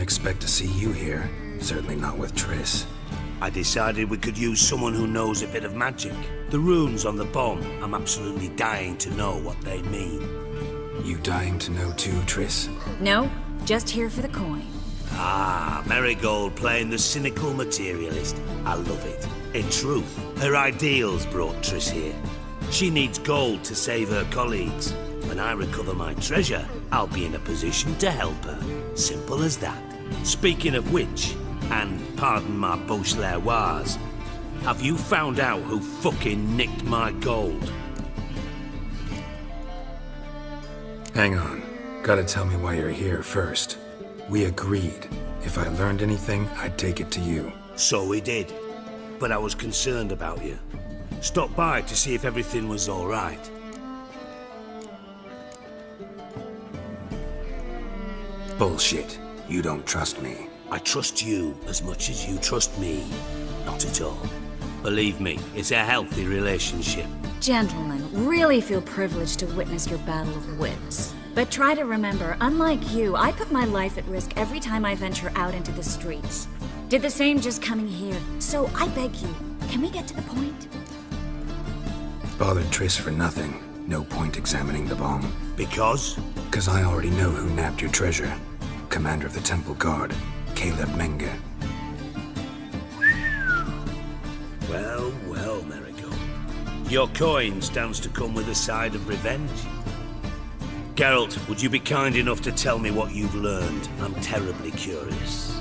expect to see you here. Certainly not with Triss. I decided we could use someone who knows a bit of magic. The runes on the bomb, I'm absolutely dying to know what they mean. You dying to know too, Triss? No, just here for the coin. Ah, Marigold playing the cynical materialist. I love it. In truth, her ideals brought Triss here. She needs gold to save her colleagues. When I recover my treasure, I'll be in a position to help her. Simple as that. Speaking of which, and pardon my Beauclervoise, have you found out who fucking nicked my gold? Hang on. Gotta tell me why you're here first. We agreed. If I learned anything, I'd take it to you. So we did. But I was concerned about you. Stopped by to see if everything was all right. Bullshit. You don't trust me. I trust you as much as you trust me. Not at all. Believe me, it's a healthy relationship. Gentlemen, really feel privileged to witness your battle of wits. But try to remember, unlike you, I put my life at risk every time I venture out into the streets. Did the same just coming here. So I beg you, can we get to the point? Bothered Triss for nothing. No point examining the bomb. Because? Because I already know who nabbed your treasure. Commander of the Temple Guard, Caleb Menge. Well, well, Marigold. Your coin stands to come with a side of revenge. Geralt, would you be kind enough to tell me what you've learned? I'm terribly curious.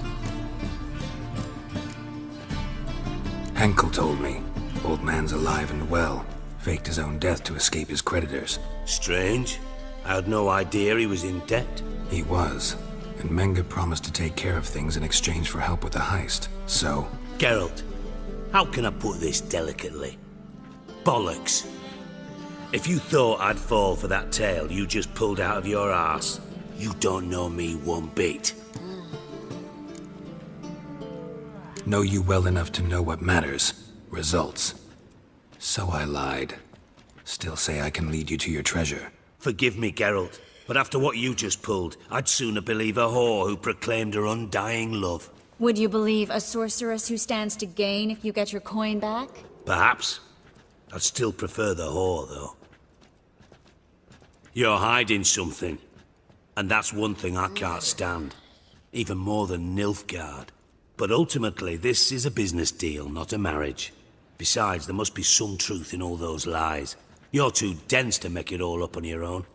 Henkel told me. Old man's alive and well. Faked his own death to escape his creditors. Strange. I had no idea he was in debt. He was. And Menge promised to take care of things in exchange for help with the heist. So... Geralt, how can I put this delicately? Bollocks. If you thought I'd fall for that tale you just pulled out of your arse, you don't know me one bit. Know you well enough to know what matters. Results. So I lied. Still say I can lead you to your treasure. Forgive me, Geralt, but after what you just pulled, I'd sooner believe a whore who proclaimed her undying love. Would you believe a sorceress who stands to gain if you get your coin back? Perhaps. I'd still prefer the whore, though. You're hiding something, and that's one thing I can't stand. Even more than Nilfgaard. But ultimately, this is a business deal, not a marriage. Besides, there must be some truth in all those lies. You're too dense to make it all up on your own.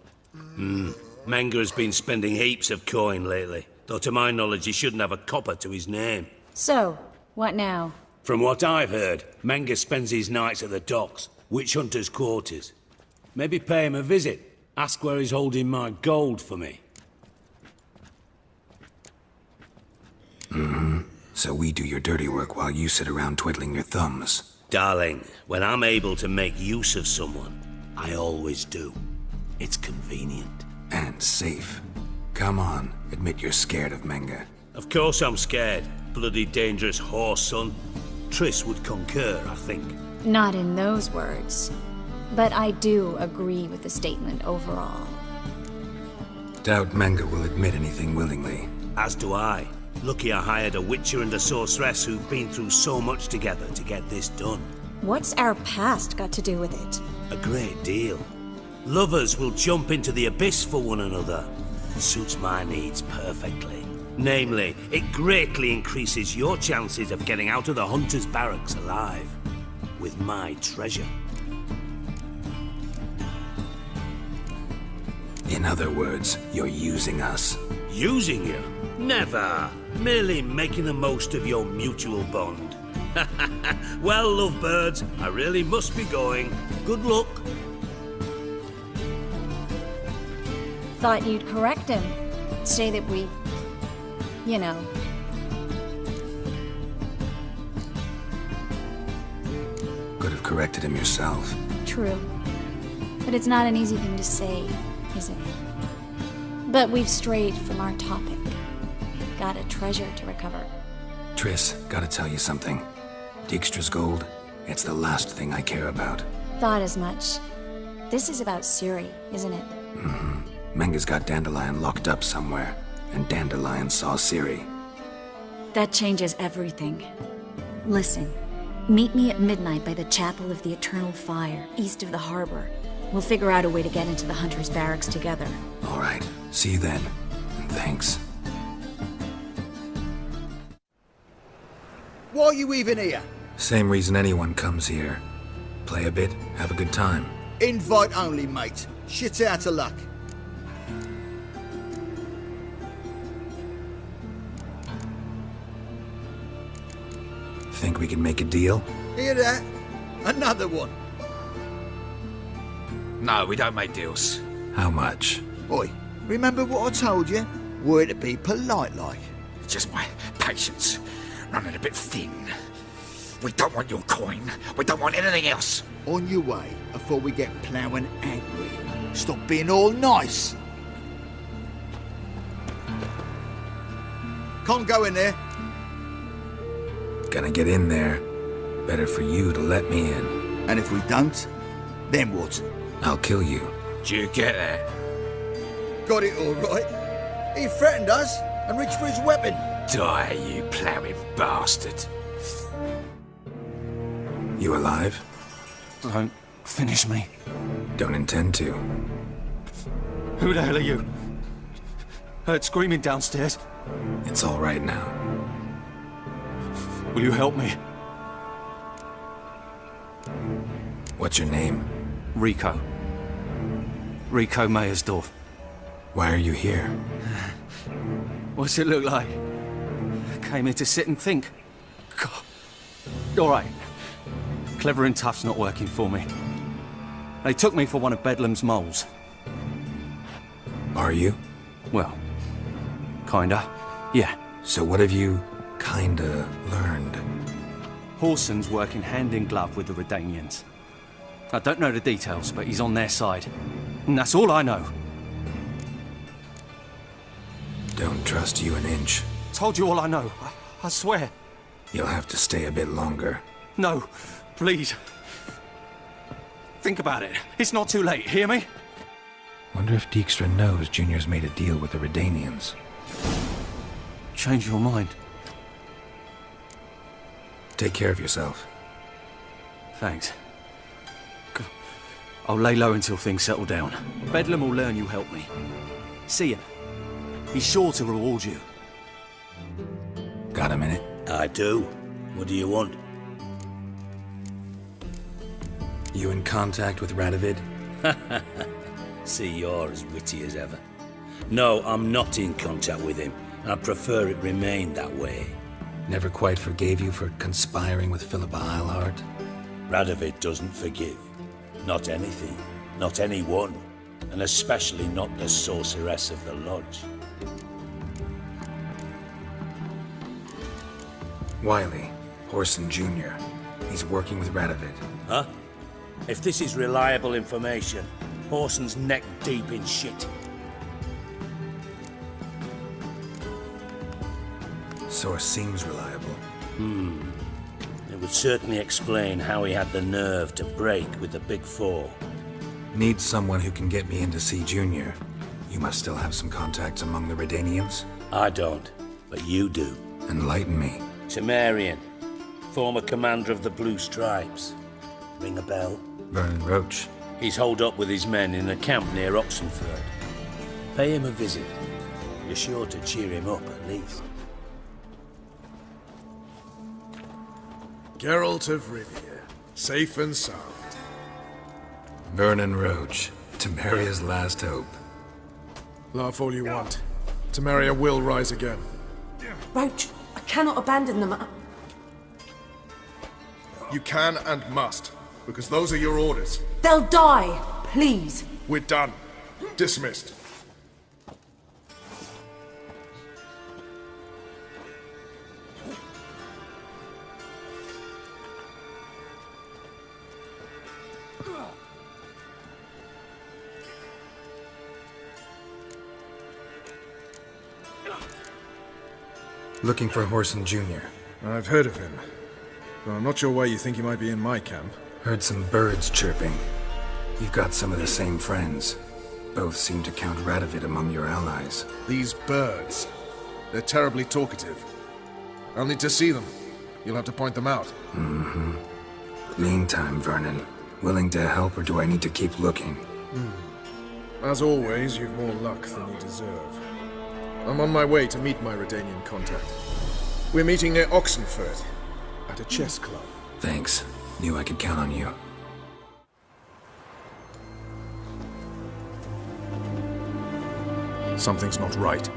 Menge has been spending heaps of coin lately, though to my knowledge he shouldn't have a copper to his name. So, what now? From what I've heard, Menge spends his nights at the docks, witch hunters' quarters. Maybe pay him a visit. Ask where he's holding my gold for me. So we do your dirty work while you sit around twiddling your thumbs. Darling, when I'm able to make use of someone, I always do. It's convenient. And safe. Come on, admit you're scared of Menge. Of course I'm scared. Bloody dangerous whore son. Triss would concur, I think. Not in those words. But I do agree with the statement overall. Doubt Menge will admit anything willingly. As do I. Lucky I hired a witcher and a sorceress who've been through so much together to get this done. What's our past got to do with it? A great deal. Lovers will jump into the abyss for one another. Suits my needs perfectly. Namely, it greatly increases your chances of getting out of the hunter's barracks alive. With my treasure. In other words, you're using us. Using you? Never. Merely making the most of your mutual bond. Well, lovebirds, I really must be going. Good luck. Thought you'd correct him. Say that we... you know... Could have corrected him yourself. True. But it's not an easy thing to say, is it? But we've strayed from our topic. Got a treasure to recover. Triss, gotta tell you something. Dijkstra's gold, it's the last thing I care about. Thought as much. This is about Ciri, isn't it? Menge's got Deandelan locked up somewhere, and Deandelan saw Ciri. That changes everything. Listen, meet me at midnight by the Chapel of the Eternal Fire, east of the harbor. We'll figure out a way to get into the Hunter's barracks together. All right. See you then. And thanks. Why are you even here? Same reason anyone comes here. Play a bit, have a good time. Invite only, mate. Shit's out of luck. Think we can make a deal? Hear that? Another one. No, we don't make deals. How much? Oi, remember what I told you? We're to be polite like. Just my patience running a bit thin. We don't want your coin. We don't want anything else. On your way, before we get ploughing angry. Stop being all nice. Can't go in there. Gonna get in there. Better for you to let me in. And if we don't, then what? I'll kill you. Do you get there? Got it all right. He threatened us and reached for his weapon. Die, you ploughing bastard. You alive? Don't finish me. Don't intend to. Who the hell are you? Heard screaming downstairs. It's all right now. Will you help me? What's your name? Rico. Rico Mayersdorf. Why are you here? What's it look like? Came here to sit and think. God. All right. Clever and tough's not working for me. They took me for one of Bedlam's moles. Are you? Well, kinda. Yeah. So what have you kinda learned? Horson's working hand in glove with the Redanians. I don't know the details, but he's on their side. And that's all I know. Don't trust you an inch. Told you all I know. I swear. You'll have to stay a bit longer. No, please. Think about it. It's not too late, hear me? Wonder if Dijkstra knows Junior's made a deal with the Redanians. Change your mind. Take care of yourself. Thanks. I'll lay low until things settle down. Bedlam will learn you helped me. See ya. He's sure to reward you. Got a minute? I do. What do you want? You in contact with Radovid? See, you're as witty as ever. No, I'm not in contact with him. I prefer it remain that way. Never quite forgave you for conspiring with Philippa Eilhart? Radovid doesn't forgive. Not anything. Not anyone. And especially not the sorceress of the Lodge. Wiley, Horson Jr. He's working with Radovid. Huh? If this is reliable information, Horson's neck deep in shit. Source seems reliable. It would certainly explain how he had the nerve to break with the Big Four. Need someone who can get me in to see Junior. You must still have some contacts among the Redanians? I don't, but you do. Enlighten me. Temerian, former commander of the Blue Stripes. Ring a bell? Vernon Roach. He's holed up with his men in a camp near Oxenford. Pay him a visit. You're sure to cheer him up, at least. Gerald of Rivia, safe and sound. Vernon Roach. Temeria's last hope. Laugh all you want. Temeria will rise again. Roach, I cannot abandon them. You can and must, because those are your orders. They'll die, please. We're done. Dismissed. Looking for Horson Jr. I've heard of him, but I'm not sure why you think he might be in my camp. Heard some birds chirping. You've got some of the same friends. Both seem to count Radovid among your allies. These birds, they're terribly talkative. I'll need to see them. You'll have to point them out. Meantime, Vernon, willing to help or do I need to keep looking? As always, you've more luck than you deserve. I'm on my way to meet my Redanian contact. We're meeting near Oxenford, at a chess club. Thanks. Knew I could count on you. Something's not right.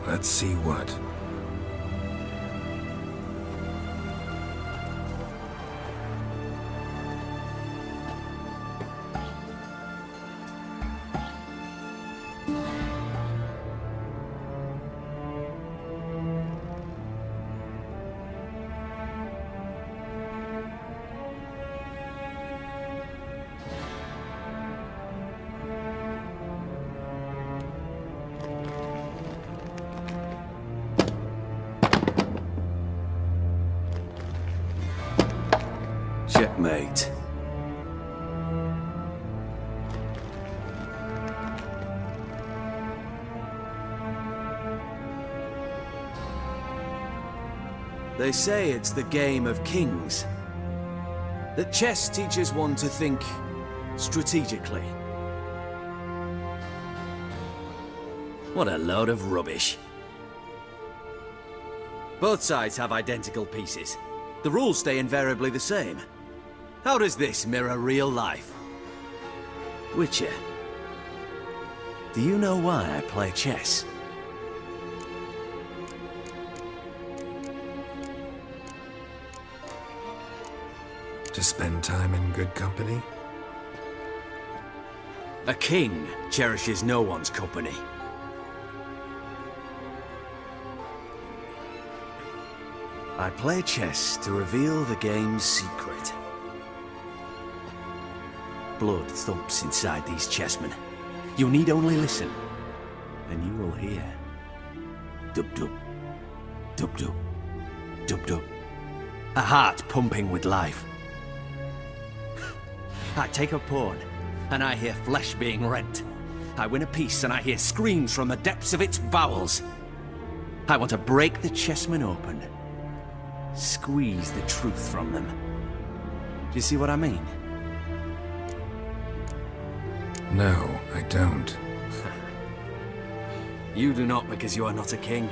Let's see what. Checkmate. They say it's the game of kings. That chess teaches one to think strategically. What a load of rubbish. Both sides have identical pieces. The rules stay invariably the same. How does this mirror real life? Witcher, do you know why I play chess? To spend time in good company? A king cherishes no one's company. I play chess to reveal the game's secret. Blood thumps inside these chessmen. You need only listen, and you will hear. Dub-dub, dub-dub, dub-dub. A heart pumping with life. I take a pawn, and I hear flesh being rent. I win a piece, and I hear screams from the depths of its bowels. I want to break the chessmen open. Squeeze the truth from them. Do you see what I mean? No, I don't. You do not because you are not a king.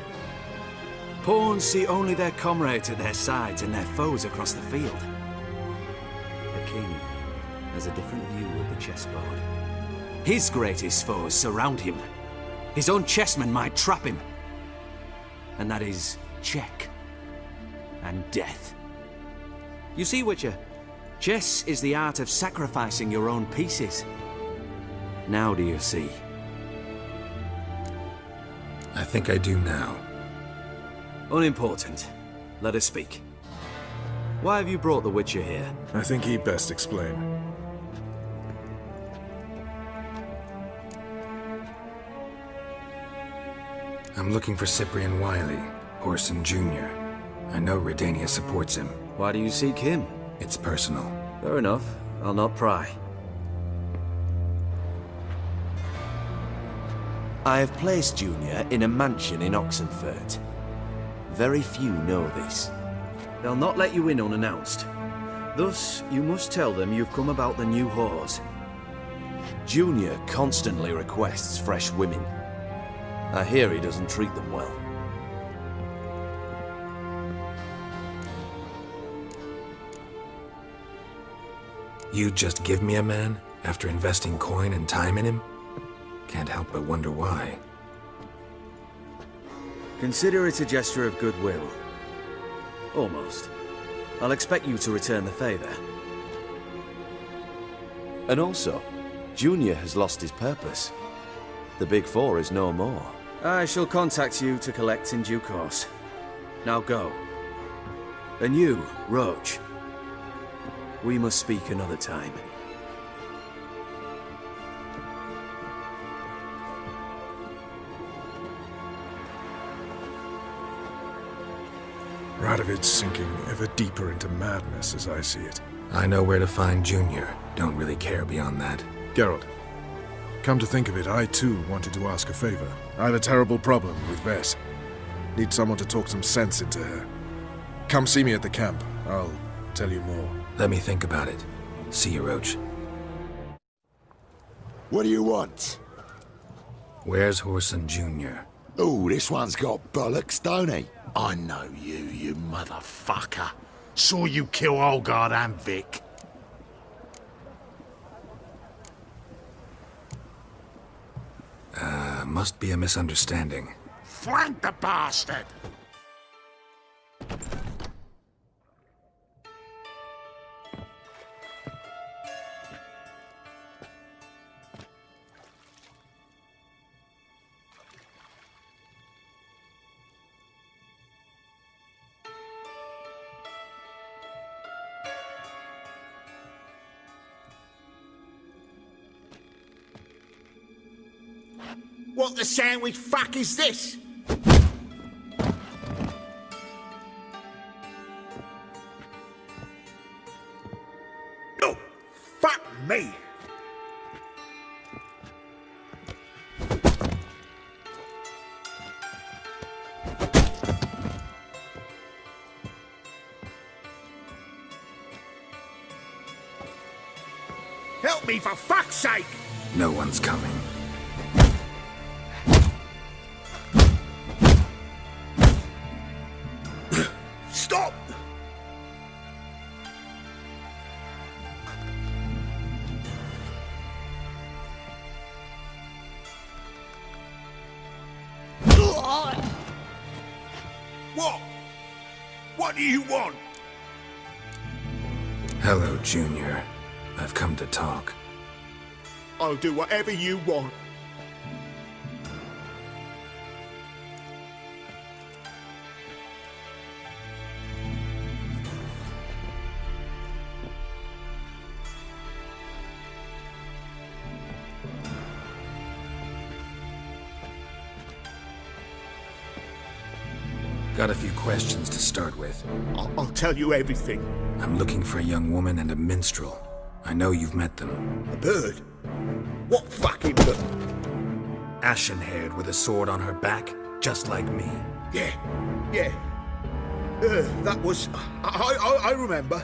Pawns see only their comrades at their sides and their foes across the field. A king has a different view of the chessboard. His greatest foes surround him. His own chessmen might trap him. And that is check. And death. You see, Witcher, chess is the art of sacrificing your own pieces. Now do you see? I think I do now. Unimportant. Let us speak. Why have you brought the Witcher here? I think he'd best explain. I'm looking for Cyprian Wiley, Orson Jr. I know Redania supports him. Why do you seek him? It's personal. Fair enough. I'll not pry. I have placed Junior in a mansion in Oxenford. Very few know this. They'll not let you in unannounced. Thus, you must tell them you've come about the new whores. Junior constantly requests fresh women. I hear he doesn't treat them well. You just give me a man, after investing coin and time in him? Can't help but wonder why. Consider it a gesture of goodwill. Almost. I'll expect you to return the favor. And also, Junior has lost his purpose. The Big Four is no more. I shall contact you to collect in due course. Now go. And you, Roach. We must speak another time. Radovid's sinking ever deeper into madness as I see it. I know where to find Junior. Don't really care beyond that. Gerald, come to think of it, I too wanted to ask a favor. I have a terrible problem with Vess. Need someone to talk some sense into her. Come see me at the camp. I'll tell you more. Let me think about it. See you, Roach. What do you want? Where's Whoreson Jr.? Oh, this one's got bollocks, don't he? I know you, you motherfucker. Saw you kill Olgard and Vic. Must be a misunderstanding. Flank the bastard! What the sandwich fuck is this? Oh, fuck me! Help me, for fuck's sake! No one's coming. Stop! What? What do you want? Hello, Junior. I've come to talk. I'll do whatever you want. Got a few questions to start with. I'll tell you everything. I'm looking for a young woman and a minstrel. I know you've met them. A bird? What fucking bird? Ashen-haired with a sword on her back, just like me. Yeah. That was... I remember.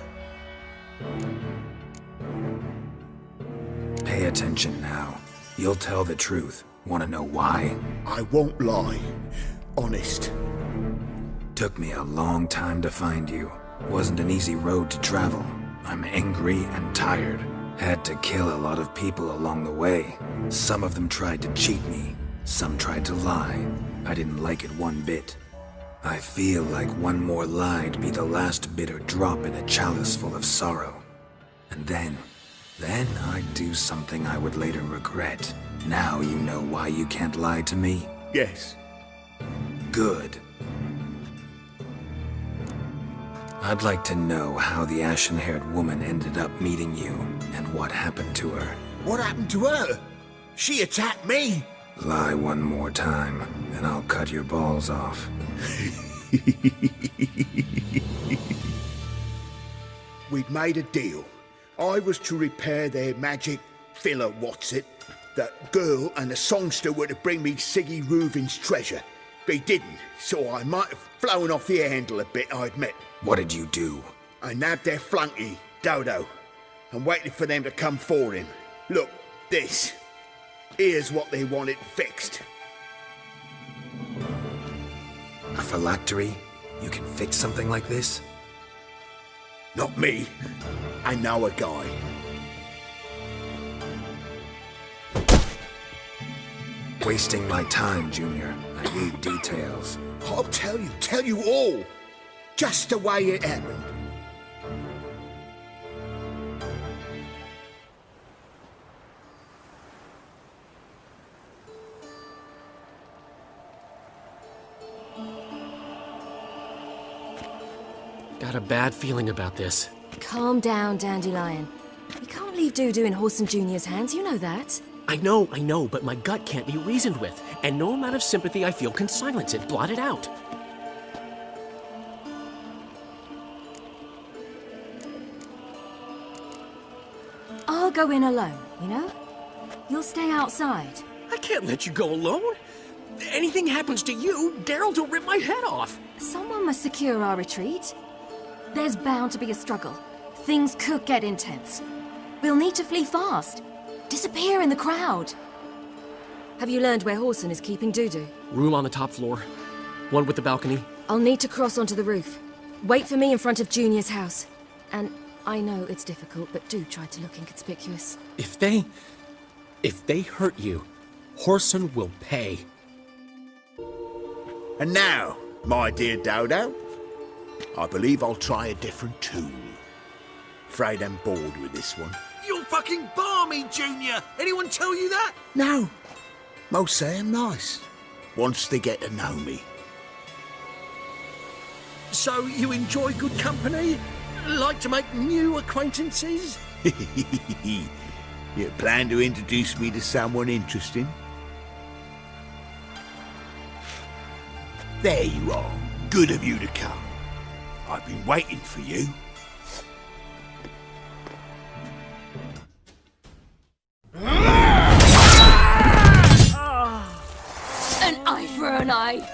Pay attention now. You'll tell the truth. Want to know why? I won't lie. Honest. Took me a long time to find you. Wasn't an easy road to travel. I'm angry and tired. Had to kill a lot of people along the way. Some of them tried to cheat me. Some tried to lie. I didn't like it one bit. I feel like one more lie'd be the last bitter drop in a chalice full of sorrow. And then I'd do something I would later regret. Now you know why you can't lie to me? Yes. Good. I'd like to know how the ashen-haired woman ended up meeting you, and what happened to her. What happened to her? She attacked me! Lie one more time, and I'll cut your balls off. We'd made a deal. I was to repair their magic filler, what's-it. That girl and the songster were to bring me Siggy Reuven's treasure. They didn't, so I might have flown off the handle a bit, I admit. What did you do? I nabbed their flunky, Dodo, and waited for them to come for him. Look, this. Here's what they wanted fixed. A phylactery? You can fix something like this? Not me. I know a guy. Wasting my time, Junior. I need details. I'll tell you all. Just the way it happened. Got a bad feeling about this. Calm down, Dandelion. You can't leave Dudu in Whoreson Jr.'s hands, you know that. I know, but my gut can't be reasoned with, and no amount of sympathy I feel can silence it, blot it out. I'll go in alone, you know? You'll stay outside. I can't let you go alone. Anything happens to you, Gerald will rip my head off. Someone must secure our retreat. There's bound to be a struggle. Things could get intense. We'll need to flee fast. Disappear in the crowd. Have you learned where Horson is keeping Dudu? Room on the top floor. One with the balcony. I'll need to cross onto the roof. Wait for me in front of Junior's house. And I know it's difficult, but do try to look inconspicuous. If they hurt you, Horson will pay. And now, my dear Dodo, I believe I'll try a different tool. Afraid I'm bored with this one. You're fucking balmy, Junior! Anyone tell you that? No. Most say I'm nice. Once they get to know me. So you enjoy good company? Like to make new acquaintances? You plan to introduce me to someone interesting? There you are. Good of you to come. I've been waiting for you. An eye for an eye.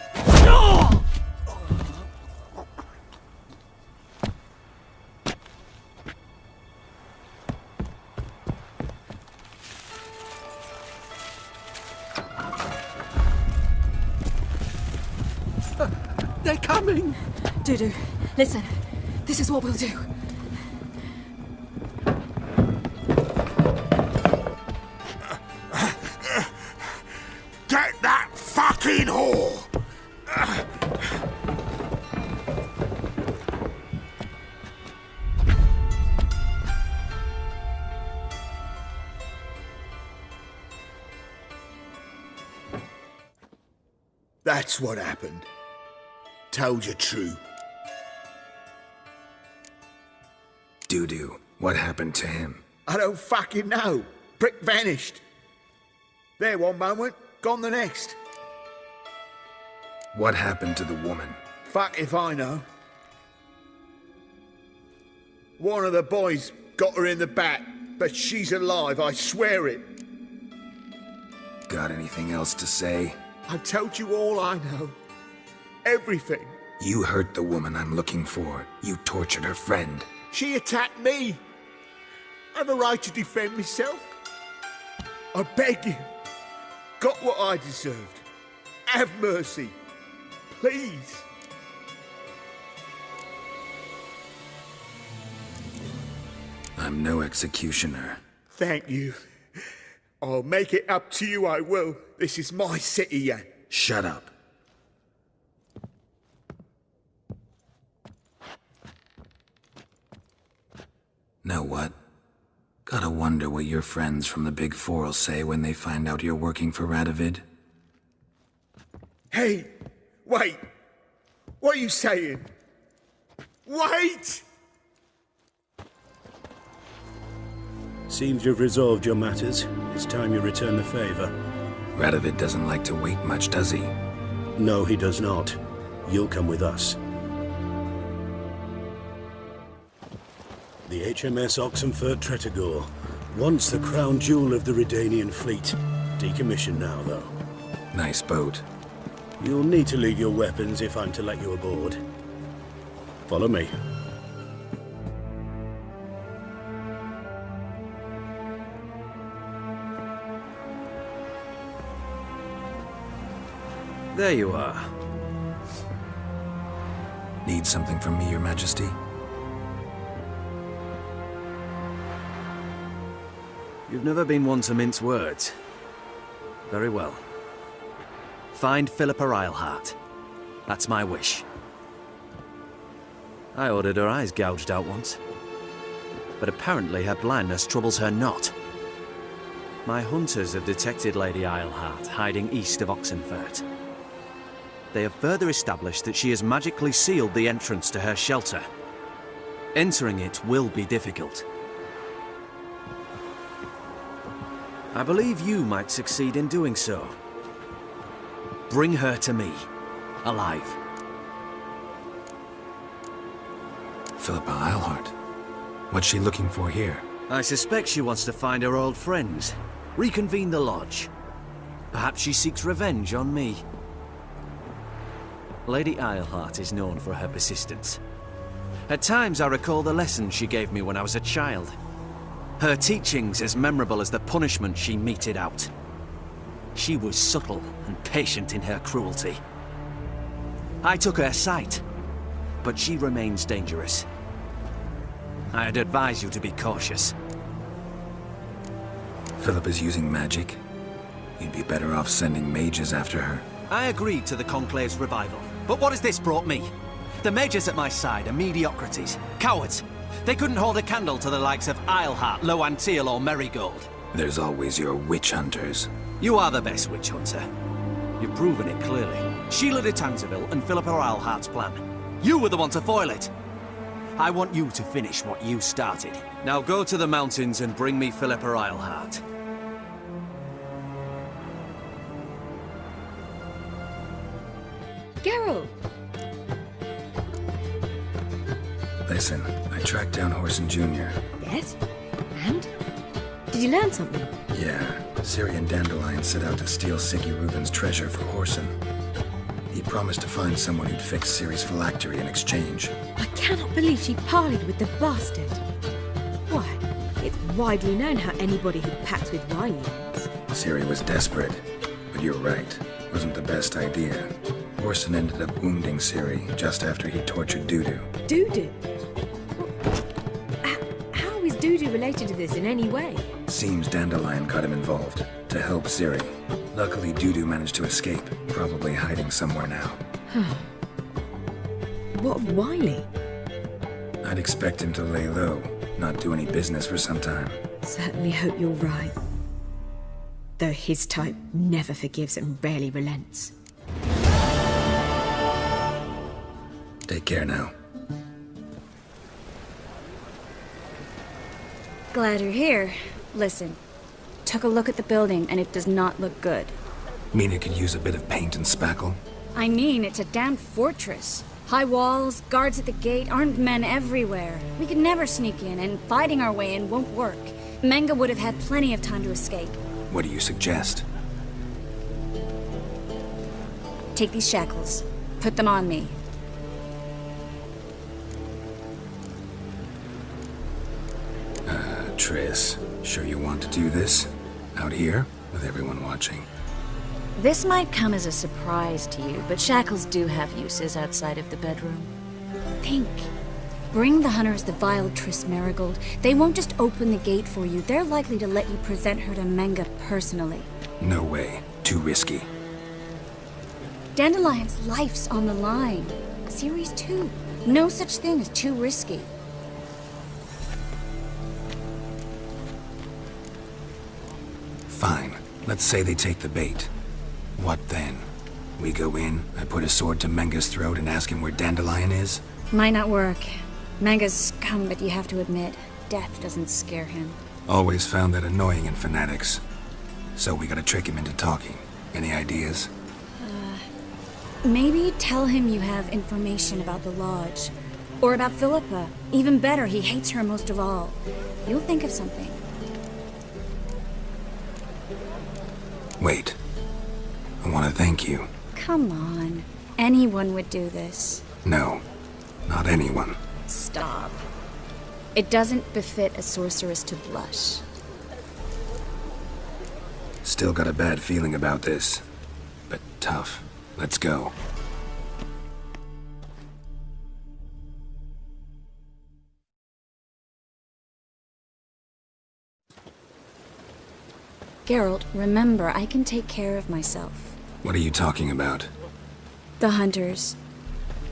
They're coming! Dudu, listen. This is what we'll do. Get that fucking whore! That's what happened. Told you true. Dudu, what happened to him? I don't fucking know. Prick vanished. There one moment, gone the next. What happened to the woman? Fuck if I know. One of the boys got her in the back, but she's alive, I swear it. Got anything else to say? I've told you all I know. Everything. You hurt the woman I'm looking for. You tortured her friend. She attacked me. I have a right to defend myself. I beg you. Got what I deserved. Have mercy. Please. I'm no executioner. Thank you. I'll make it up to you, I will. This is my city, yeah. Shut up. Know what? Gotta wonder what your friends from the Big Four will say when they find out you're working for Radovid. Hey, wait. What are you saying? Wait! Seems you've resolved your matters. It's time you return the favor. Radovid doesn't like to wait much, does he? No, he does not. You'll come with us. The HMS Oxenford Tretogor, once the crown jewel of the Redanian fleet. Decommissioned now, though. Nice boat. You'll need to leave your weapons if I'm to let you aboard. Follow me. There you are. Need something from me, Your Majesty? You've never been one to mince words. Very well. Find Philippa Eilhart. That's my wish. I ordered her eyes gouged out once. But apparently her blindness troubles her not. My hunters have detected Lady Eilhart hiding east of Oxenfurt. They have further established that she has magically sealed the entrance to her shelter. Entering it will be difficult. I believe you might succeed in doing so. Bring her to me, alive. Philippa Eilhart. What's she looking for here? I suspect she wants to find her old friends. reconvene the lodge. Perhaps she seeks revenge on me. Lady Hierach is known for her persistence. At times I recall the lessons she gave me when I was a child. Her teachings as memorable as the punishment she meted out. She was subtle and patient in her cruelty. I took her sight, but she remains dangerous. I'd advise you to be cautious. Philippa's using magic. You'd be better off sending mages after her. I agreed to the Conclave's revival, but what has this brought me? The mages at my side are mediocrities, cowards. They couldn't hold a candle to the likes of Hierach, Loantil, or Marigold. There's always your witch hunters. You are the best witch hunter. You've proven it clearly. Sheila de Tanzeville and Philippa Eilhart's plan. You were the one to foil it. I want you to finish what you started. Now go to the mountains and bring me Philippa Eilhart. Gerald! Listen, I tracked down Horson Jr. Yes? And? Did you learn something? Yeah, Ciri and Deandelan set out to steal Siggy Reuben's treasure for Horson. He promised to find someone who'd fix Ciri's phylactery in exchange. I cannot believe she parleyed with the bastard. Why, it's widely known how anybody who packs with wine ends. Ciri was desperate, but you're right. Wasn't the best idea. Horson ended up wounding Ciri just after he tortured Dudu. Dudu? How is Dudu related to this in any way? Seems Deandelan got him involved, to help Ciri. Luckily, Dudu managed to escape, probably hiding somewhere now. What of Wiley? I'd expect him to lay low, not do any business for some time. Certainly hope you're right. Though his type never forgives and rarely relents. Take care now. Glad you're here. Listen, took a look at the building and it does not look good. Mean it could use a bit of paint and spackle? I mean, it's a damn fortress. High walls, guards at the gate, armed men everywhere. We could never sneak in, and fighting our way in won't work. Menga would have had plenty of time to escape. What do you suggest? Take these shackles. Put them on me. Triss, sure you want to do this? Out here, with everyone watching? This might come as a surprise to you, but shackles do have uses outside of the bedroom. Think. Bring the hunters the vile Triss Marigold. They won't just open the gate for you. They're likely to let you present her to Menga personally. No way. Too risky. Deandelan's life's on the line. Ciri's too. No such thing as too risky. Fine. Let's say they take the bait. What then? We go in, I put a sword to Menga's throat and ask him where Deandelan is? Might not work. Menga's scum, but you have to admit, death doesn't scare him. Always found that annoying in fanatics. So we gotta trick him into talking. Any ideas? Maybe tell him you have information about the lodge. Or about Philippa. Even better, he hates her most of all. You'll think of something. Wait. I want to thank you. Come on. Anyone would do this. No. Not anyone. Stop. It doesn't befit a sorceress to blush. Still got a bad feeling about this. But tough. Let's go. Gerald, remember, I can take care of myself. What are you talking about? The hunters.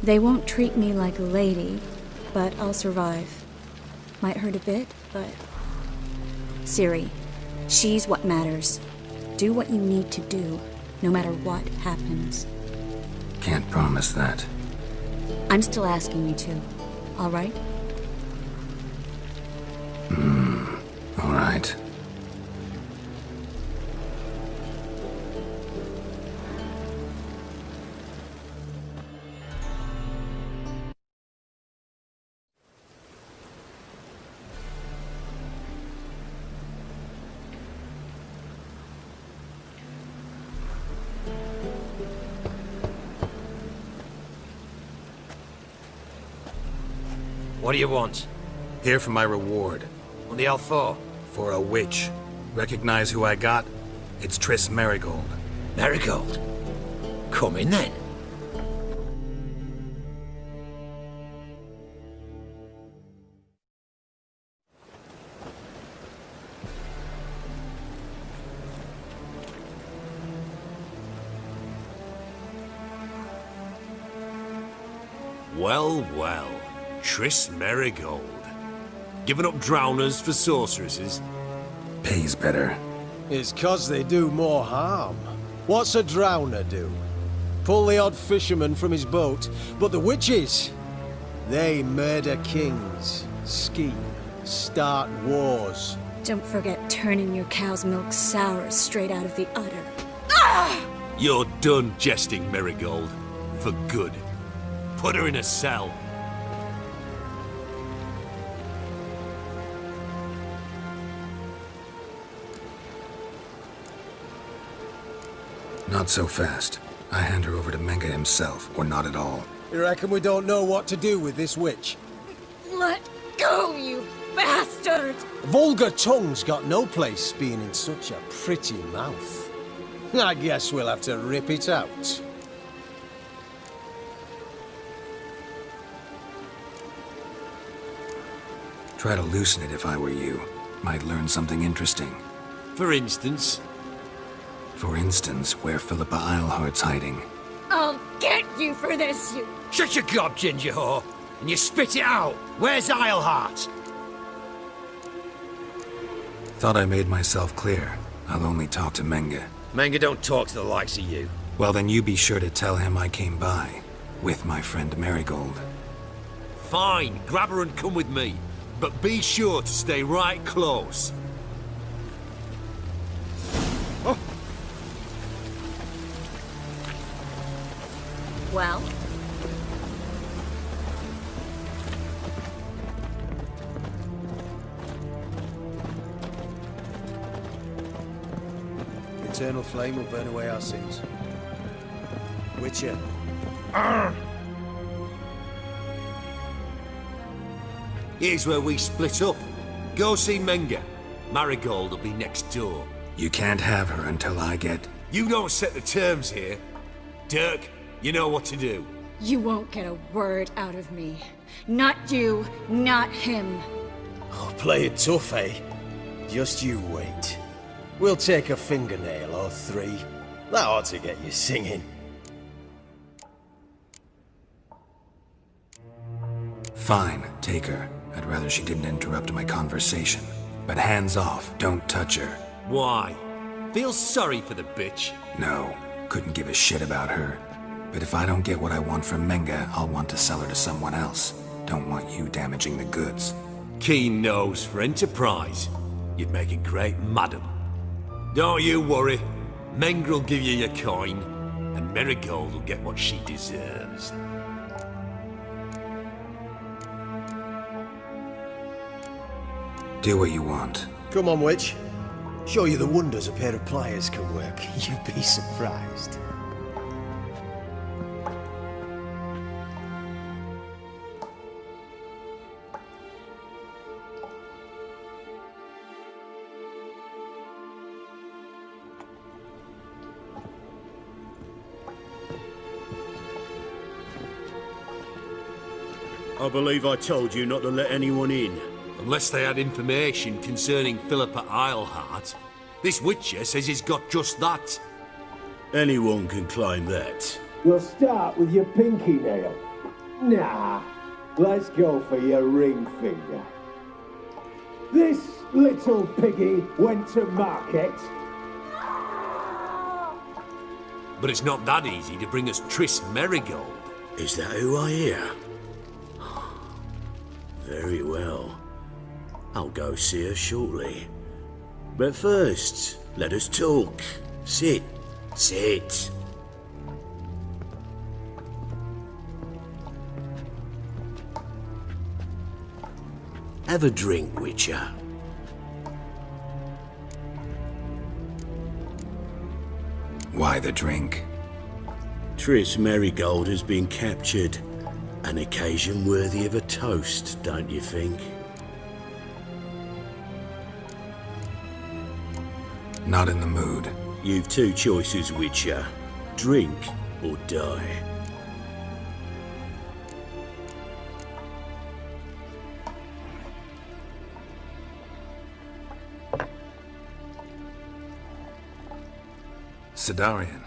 They won't treat me like a lady, but I'll survive. Might hurt a bit, but... Ciri, she's what matters. Do what you need to do, no matter what happens. Can't promise that. I'm still asking you to, all right? All right. What do you want? Here for my reward. What the hell for? For a witch. Recognize who I got? It's Triss Marigold. Marigold? Come in then. Well, well. Triss Marigold. Giving up drowners for sorceresses? Pays better. It's 'cause they do more harm. What's a drowner do? Pull the odd fisherman from his boat, but the witches, they murder kings, scheme, start wars. Don't forget turning your cow's milk sour straight out of the udder. You're done jesting, Marigold. For good. Put her in a cell. Not so fast. I hand her over to Menga himself, or not at all. You reckon we don't know what to do with this witch? Let go, you bastard! Vulgar tongue's got no place being in such a pretty mouth. I guess we'll have to rip it out. Try to loosen it if I were you. Might learn something interesting. For instance? For instance, where Philippa Eilhart's hiding. I'll get you for this, you... Shut your gob, ginger whore, and you spit it out. Where's Eilhart? Thought I made myself clear. I'll only talk to Menga. Menga don't talk to the likes of you. Well, then you be sure to tell him I came by. With my friend Marigold. Fine, grab her and come with me. But be sure to stay right close. Oh. Well? The eternal flame will burn away our sins. Witcher. Here's where we split up. Go see Menga. Marigold will be next door. You can't have her until I get... You don't set the terms here. Dirk, you know what to do. You won't get a word out of me. Not you, not him. Oh, play it tough, eh? Just you wait. We'll take a fingernail or three. That ought to get you singing. Fine, take her. I'd rather she didn't interrupt my conversation. But hands off, don't touch her. Why? Feel sorry for the bitch? No, couldn't give a shit about her. But if I don't get what I want from Menga, I'll want to sell her to someone else. Don't want you damaging the goods. Keen nose for enterprise. You'd make a great madam. Don't you worry. Mengra'll give you your coin, and Marigold will get what she deserves. Do what you want. Come on, witch. Show you the wonders a pair of pliers can work. You'd be surprised. I believe I told you not to let anyone in. Unless they had information concerning Philippa Eilhart. This Witcher says he's got just that. Anyone can claim that. We'll start with your pinky nail. Nah, let's go for your ring finger. This little piggy went to market. But it's not that easy to bring us Triss Marigold. Is that who I hear? Very well. I'll go see her shortly. But first, let us talk. Sit. Sit. Have a drink, Witcher. Why the drink? Triss Marigold has been captured. An occasion worthy of a toast, don't you think? Not in the mood. You've two choices, Witcher. Drink or die. Sidarian.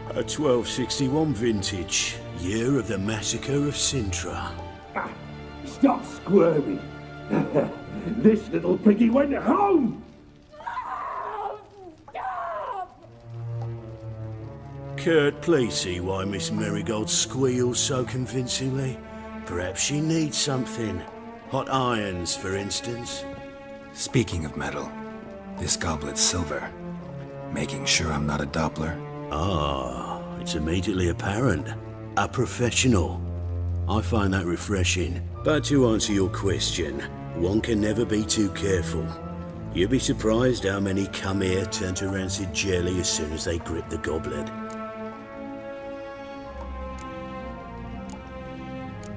A 1261 vintage, year of the massacre of Sintra. Stop squirming. This little piggy went home. Kurt, please see why Miss Marigold squeals so convincingly. Perhaps she needs something. Hot irons, for instance. Speaking of metal, this goblet's silver. Making sure I'm not a Doppler. Ah, it's immediately apparent. A professional. I find that refreshing. But to answer your question, one can never be too careful. You'd be surprised how many come here turn to rancid jelly as soon as they grip the goblet.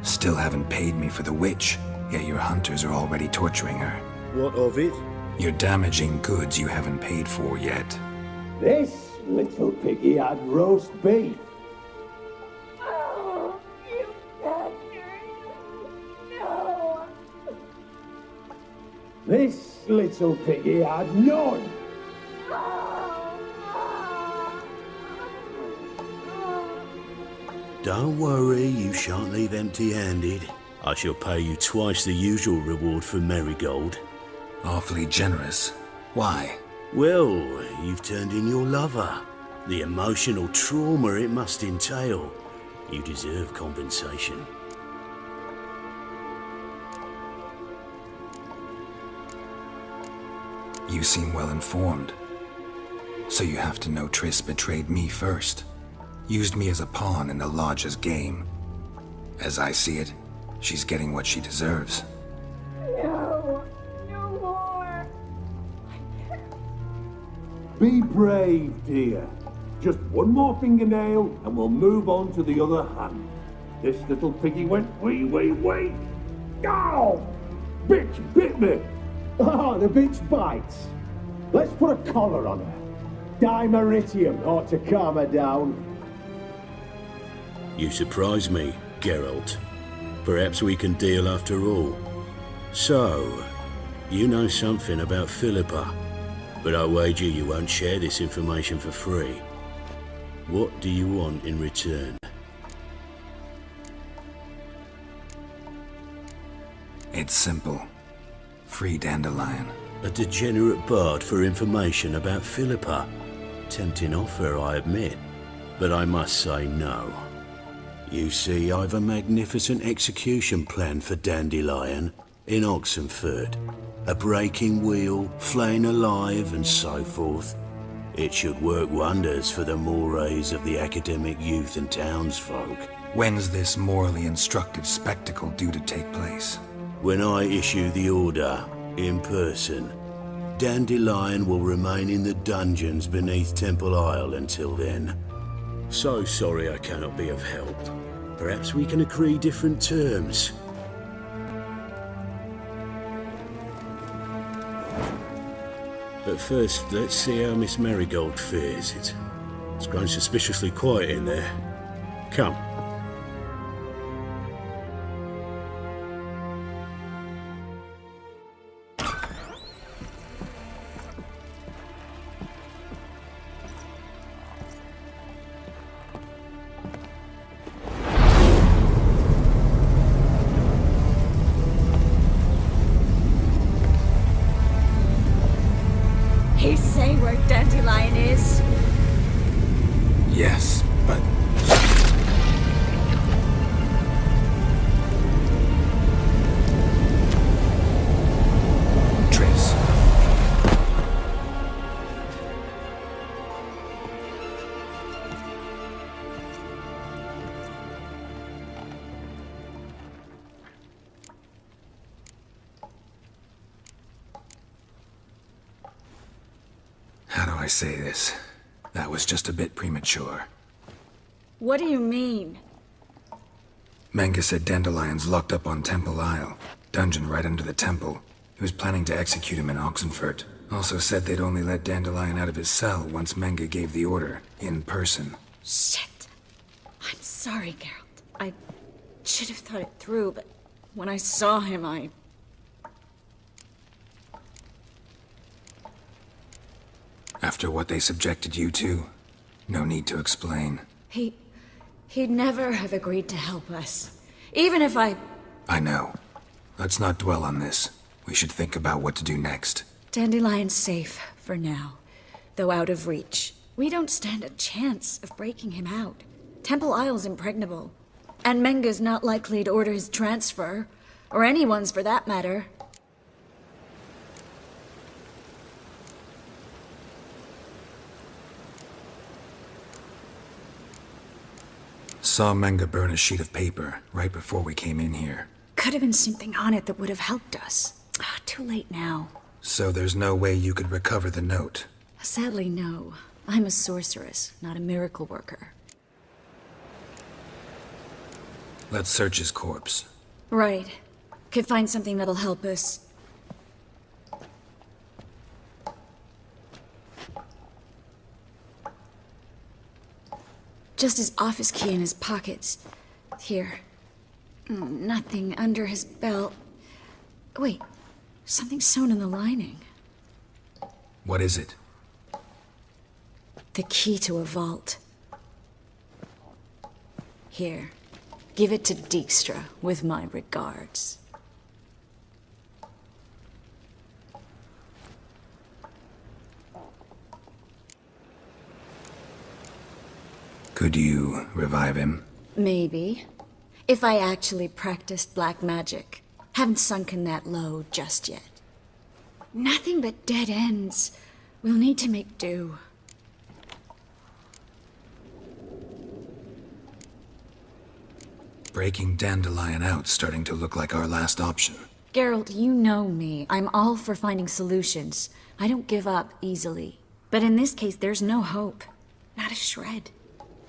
Still haven't paid me for the witch, yet your hunters are already torturing her. What of it? You're damaging goods you haven't paid for yet. This little piggy had roast beef. Oh, you bastard! No! This little piggy had none. Don't worry, you shan't leave empty-handed. I shall pay you twice the usual reward for Marigold. Awfully generous. Why? Well, you've turned in your lover. The emotional trauma it must entail. You deserve compensation. You seem well informed. So you have to know Triss betrayed me first. Used me as a pawn in the Lodge's game. As I see it, she's getting what she deserves. No! No more! Be brave, dear. Just one more fingernail and we'll move on to the other hand. This little piggy went wee. Ow! Bitch bit me! Oh, the bitch bites. Let's put a collar on her. Dimeritium ought to calm her down. You surprise me, Gerald. Perhaps we can deal after all. So, you know something about Philippa, but I wager you won't share this information for free. What do you want in return? It's simple. Free Deandelan. A degenerate bard for information about Philippa. Tempting offer, I admit, but I must say no. You see, I've a magnificent execution plan for Deandelan in Oxenford. A breaking wheel, flaying alive, and so forth. It should work wonders for the mores of the academic youth and townsfolk. When's this morally instructive spectacle due to take place? When I issue the order, in person. Deandelan will remain in the dungeons beneath Temple Isle until then. So sorry I cannot be of help. Perhaps we can agree different terms. But first, let's see how Miss Marigold fares. It's grown suspiciously quiet in there. Come. He say where Deandelan is? Yes, but... Triss. How do I say this? That was just a bit premature. What do you mean? Manga said Dandelion's locked up on Temple Isle. Dungeon right under the temple. He was planning to execute him in Oxenfurt. Also said they'd only let Dandelion out of his cell once Manga gave the order, in person. Shit. I'm sorry, Gerald. I should have thought it through, but when I saw him, After what they subjected you to, no need to explain. He'd never have agreed to help us. Even if I know. Let's not dwell on this. We should think about what to do next. Dandelion's safe, for now. Though out of reach. We don't stand a chance of breaking him out. Temple Isle's impregnable. And Menga's not likely to order his transfer. Or anyone's for that matter. Saw Manga burn a sheet of paper right before we came in here. Could have been something on it that would have helped us. Too late now. So there's no way you could recover the note? Sadly, no. I'm a sorceress, not a miracle worker. Let's search his corpse. Right. Could find something that'll help us. Just his office key in his pockets. Here. Nothing under his belt. Wait. Something sewn in the lining. What is it? The key to a vault. Here. Give it to Dijkstra, with my regards. Could you revive him? Maybe. If I actually practiced black magic. Haven't sunken that low just yet. Nothing but dead ends. We'll need to make do. Breaking Dandelion out's starting to look like our last option. Gerald, you know me. I'm all for finding solutions. I don't give up easily. But in this case, there's no hope. Not a shred.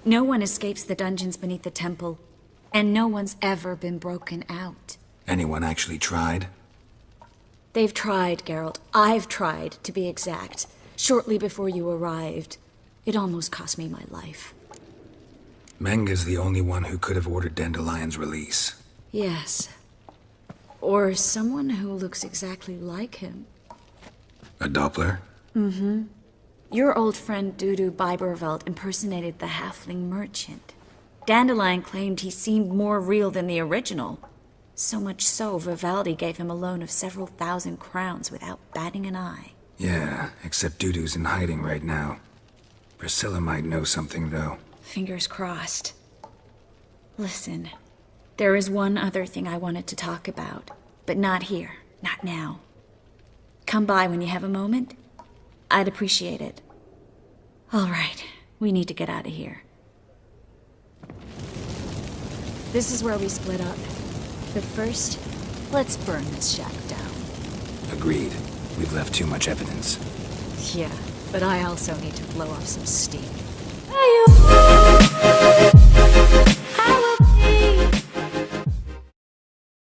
No one escapes the dungeons beneath the temple. And no one's ever been broken out. Anyone actually tried? They've tried, Gerald. I've tried, to be exact. Shortly before you arrived. It almost cost me my life. Manga's the only one who could have ordered Dandelion's release. Yes. Or someone who looks exactly like him. A Doppler? Mm-hmm. Your old friend Dudu Biberveld impersonated the halfling merchant. Dandelion claimed he seemed more real than the original. So much so, Vivaldi gave him a loan of several thousand crowns without batting an eye. Yeah, except Dudu's in hiding right now. Priscilla might know something, though. Fingers crossed. Listen, there is one other thing I wanted to talk about, but not here, not now. Come by when you have a moment. I'd appreciate it. All right, we need to get out of here. This is where we split up. But first, let's burn this shack down. Agreed. We've left too much evidence. Yeah, but I also need to blow off some steam.